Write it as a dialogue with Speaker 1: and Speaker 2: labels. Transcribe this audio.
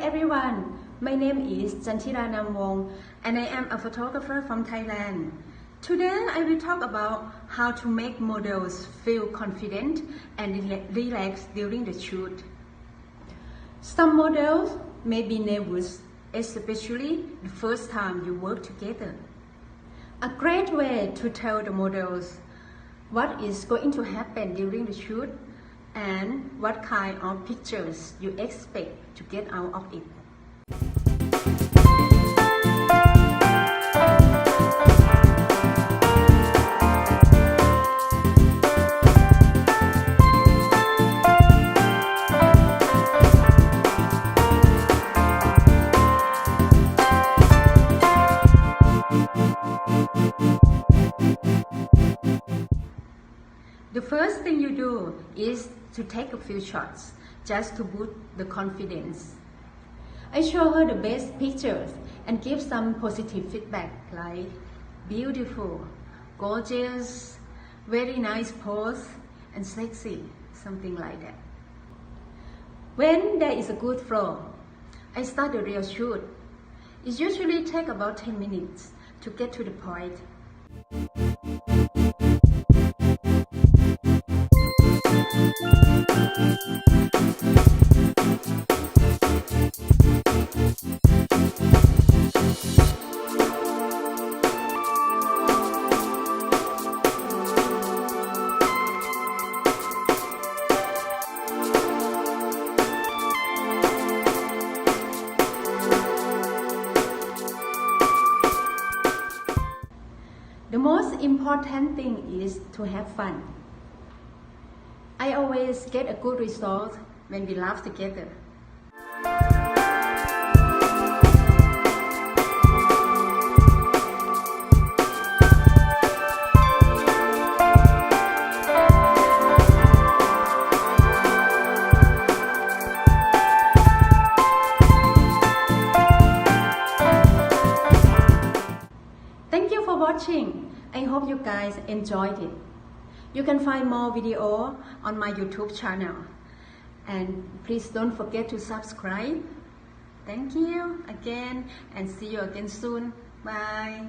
Speaker 1: everyone, my name is Chantira Namwong and I am a photographer from Thailand. Today I will talk about how to make models feel confident and relaxed during the shoot. Some models may be nervous, especially the first time you work together. A great way to tell the models what is going to happen during the shoot and what kind of pictures you expect to get out of it. The first thing you do is to take a few shots just to boost the confidence. I show her the best pictures and give some positive feedback like beautiful, gorgeous, very nice pose and sexy, something like that. When there is a good flow, I start the real shoot. It usually takes about 10 minutes to get to the point. The most important thing is to have fun. I always get a good result when we laugh together. Thank you for watching. I hope you guys enjoyed it. You can find more video on my YouTube channel. And please don't forget to subscribe. Thank you again and see you again soon. Bye.